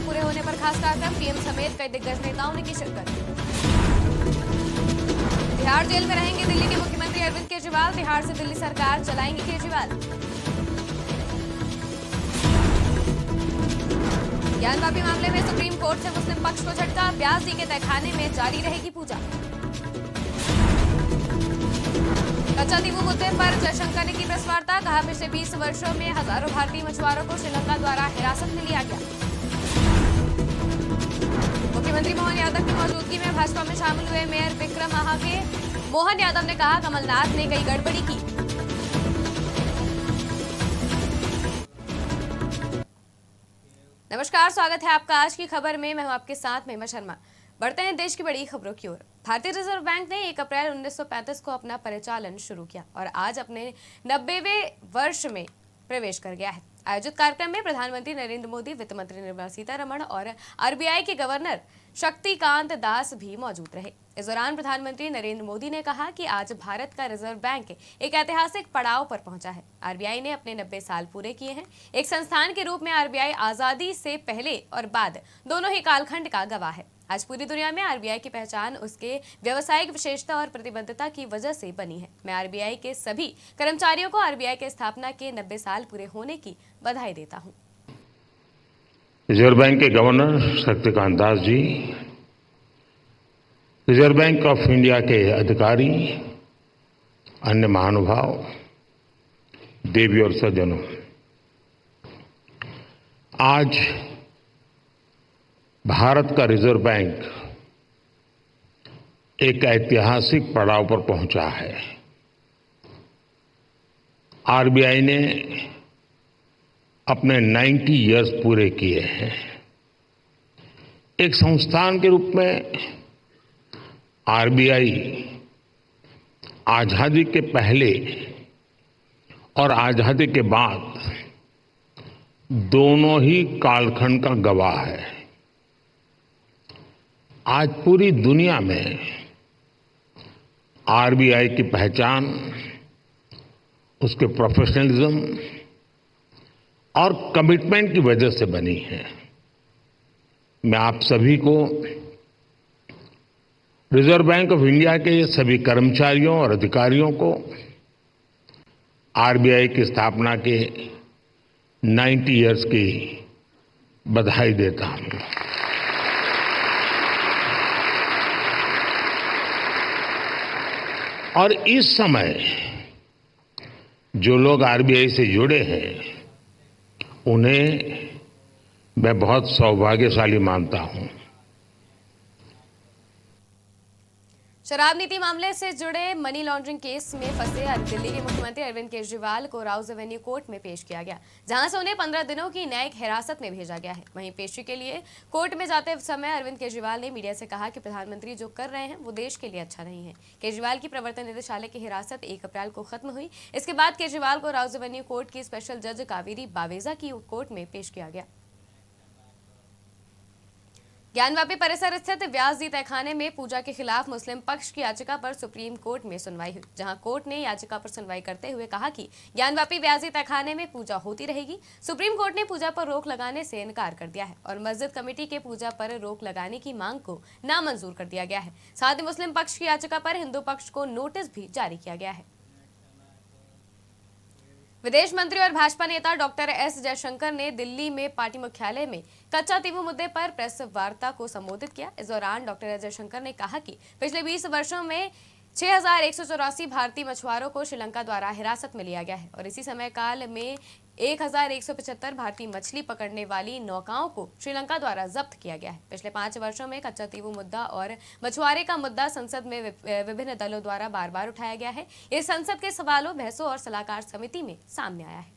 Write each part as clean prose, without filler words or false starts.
पूरे होने पर खास कार्यक्रम, पीएम समेत कई दिग्गज नेताओं ने की शिरकत। तिहाड़ जेल में रहेंगे दिल्ली के मुख्यमंत्री अरविंद केजरीवाल, तिहाड़ से दिल्ली सरकार चलाएंगे केजरीवाल। ज्ञान वापी मामले में सुप्रीम कोर्ट से मुस्लिम पक्ष को झटका, ब्यास जी के तहखाने में जारी रहेगी पूजा। कच्चा दीवू मुद्दे पर जयशंकर ने की प्रेस वार्ता, कहा पिछले 20 वर्षों में हजारों भारतीय मछुआरों को श्रीलंका द्वारा हिरासत में लिया गया। मुख्यमंत्री मोहन यादव की मौजूदगी में भाजपा में शामिल हुए मेयर विक्रम आहागे। मोहन यादव ने कहा कमलनाथ ने कई गड़बड़ी की। नमस्कार, स्वागत है आपका आज की खबर में। मैं हूं आपके साथ महिमा शर्मा। बढ़ते हैं देश की बड़ी खबरों की ओर। भारतीय रिजर्व बैंक ने 1 अप्रैल 1935 को अपना परिचालन शुरू किया और आज अपने 90वें वर्ष में प्रवेश कर गया है। आयोजित कार्यक्रम में प्रधानमंत्री नरेंद्र मोदी, वित्त मंत्री निर्मला सीतारमण और आरबीआई के गवर्नर शक्तिकांत दास भी मौजूद रहे। इस दौरान प्रधानमंत्री नरेंद्र मोदी ने कहा कि आज भारत का रिजर्व बैंक एक ऐतिहासिक पड़ाव पर पहुंचा है। आरबीआई ने अपने 90 साल पूरे किए हैं। एक संस्थान के रूप में आरबीआई आजादी से पहले और बाद दोनों ही कालखंड का गवाह है। आज पूरी दुनिया में आरबीआई की पहचान उसके व्यावसायिक विशेषता और प्रतिबद्धता की वजह से बनी है। मैं आरबीआई के सभी कर्मचारियों को आरबीआई के स्थापना के 90 साल पूरे होने की बधाई देता हूं। रिजर्व बैंक के governor Shaktikanta Das ji, reserve bank of India के अधिकारी, अन्य महानुभाव, देवी और सज्जनों, आज भारत का रिजर्व बैंक एक ऐतिहासिक पड़ाव पर पहुंचा है। आरबीआई ने अपने 90 इयर्स पूरे किए हैं। एक संस्थान के रूप में आरबीआई आजादी के पहले और आजादी के बाद दोनों ही कालखंड का गवाह है। आज पूरी दुनिया में आरबीआई की पहचान उसके प्रोफेशनलिज्म और कमिटमेंट की वजह से बनी है। मैं आप सभी को रिजर्व बैंक ऑफ इंडिया के सभी कर्मचारियों और अधिकारियों को आरबीआई की स्थापना के 90 इयर्स की बधाई देता हूं। और इस समय जो लोग आरबीआई से जुड़े हैं उन्हें मैं बहुत सौभाग्यशाली मानता हूं। शराब नीति मामले से जुड़े मनी लॉन्ड्रिंग केस में फंसे दिल्ली के मुख्यमंत्री अरविंद केजरीवाल को राउज एवेन्यू कोर्ट में पेश किया गया, जहां से उन्हें 15 दिनों की न्यायिक हिरासत में भेजा गया है। वहीं पेशी के लिए कोर्ट में जाते समय अरविंद केजरीवाल ने मीडिया से कहा कि प्रधानमंत्री जो कर रहे हैं वो देश के लिए अच्छा नहीं है। केजरीवाल की प्रवर्तन निदेशालय की हिरासत 1 अप्रैल को खत्म हुई। इसके बाद केजरीवाल को राउज एवेन्यू कोर्ट की स्पेशल जज कावेरी बावेजा की कोर्ट में पेश किया गया। ज्ञानवापी परिसर स्थित व्यास जी तहखाने में पूजा के खिलाफ मुस्लिम पक्ष की याचिका पर सुप्रीम कोर्ट में सुनवाई हुई, जहां कोर्ट ने याचिका पर सुनवाई करते हुए कहा कि ज्ञानवापी व्यास जी तहखाने में पूजा होती रहेगी। सुप्रीम कोर्ट ने पूजा पर रोक लगाने से इनकार कर दिया है और मस्जिद कमेटी के पूजा पर रोक लगाने की मांग को नामंजूर कर दिया गया है। साथ ही मुस्लिम पक्ष की याचिका पर हिंदू पक्ष को नोटिस भी जारी किया गया है। विदेश मंत्री और भाजपा नेता डॉक्टर एस जयशंकर ने दिल्ली में पार्टी मुख्यालय में कच्चा दीवू मुद्दे पर प्रेस वार्ता को संबोधित किया। इस दौरान डॉक्टर एस जयशंकर ने कहा कि पिछले 20 वर्षों में 6184 भारतीय मछुआरों को श्रीलंका द्वारा हिरासत में लिया गया है और इसी समय काल में 1175 भारतीय मछली पकड़ने वाली नौकाओं को श्रीलंका द्वारा जब्त किया गया है। पिछले 5 वर्षों में कच्चा दीवू मुद्दा और मछुआरे का मुद्दा संसद में विभिन्न दलों द्वारा बार बार उठाया गया है। ये संसद के सवालों, बहसों और सलाहकार समिति में सामने आया है।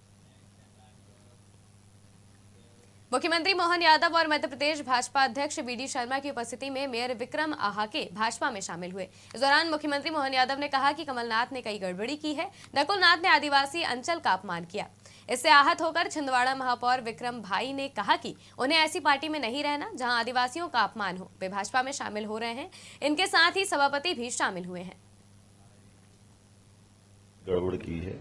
मुख्यमंत्री मोहन यादव और मध्य प्रदेश भाजपा अध्यक्ष बीडी शर्मा की उपस्थिति में मेयर विक्रम आहाके भाजपा में शामिल हुए। इस दौरान मुख्यमंत्री मोहन यादव ने कहा कि कमलनाथ ने कई गड़बड़ी की है। नकुलनाथ ने आदिवासी अंचल का अपमान किया। इससे आहत होकर छिंदवाड़ा महापौर विक्रम भाई ने कहा कि उन्हें ऐसी पार्टी में नहीं रहना जहां आदिवासियों का अपमान हो। वे भाजपा में शामिल हो रहे हैं। इनके साथ ही सभापति भी शामिल हुए हैं। गड़बड़ की है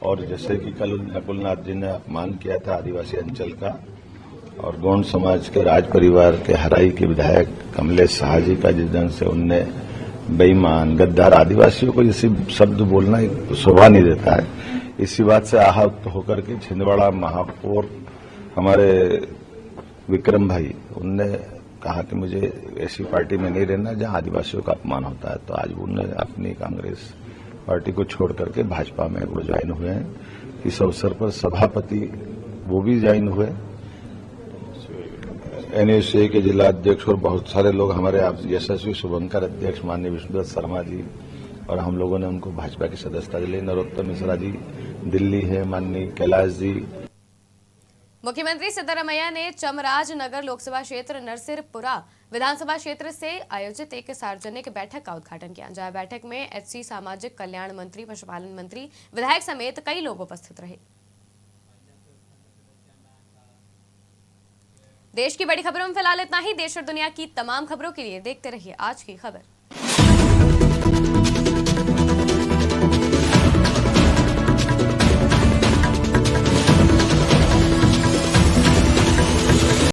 और जैसे कि कल नकुलनाथ जी ने अपमान किया था आदिवासी अंचल का, और गौंड समाज के राज परिवार के हराई के विधायक कमलेश शाह जी का जिस ढंग से उनने बेईमान, गद्दार, आदिवासियों को जैसे शब्द बोलना शोभा नहीं देता है। इसी बात से आहत होकर के छिंदवाड़ा महापौर हमारे विक्रम भाई, उनने कहा कि मुझे ऐसी पार्टी में नहीं रहना जहां आदिवासियों का अपमान होता है। तो आज उन्होंने अपनी कांग्रेस पार्टी को छोड़ करके भाजपा में वो ज्वाइन हुए हैं। इस अवसर पर सभापति वो भी ज्वाइन हुए, एनएसए के जिला अध्यक्ष और बहुत सारे लोग, हमारे आप यशस्वी शुभंकर अध्यक्ष माननीय विष्णुदत्त शर्मा जी, और हम लोगों ने उनको भाजपा की सदस्यता दिलाई। नरोत्तम मिश्रा जी दिल्ली है, माननीय कैलाश जी। मुख्यमंत्री सिद्धरामैया ने चामराजनगर लोकसभा क्षेत्र नरसिंहपुरा विधानसभा क्षेत्र से आयोजित एक सार्वजनिक बैठक का उद्घाटन किया, जहां बैठक में एचसी सामाजिक कल्याण मंत्री, पशुपालन मंत्री, विधायक समेत कई लोग उपस्थित रहे। देश की बड़ी खबरों में फिलहाल इतना ही। देश और दुनिया की तमाम खबरों के लिए देखते रहिए आज की खबर।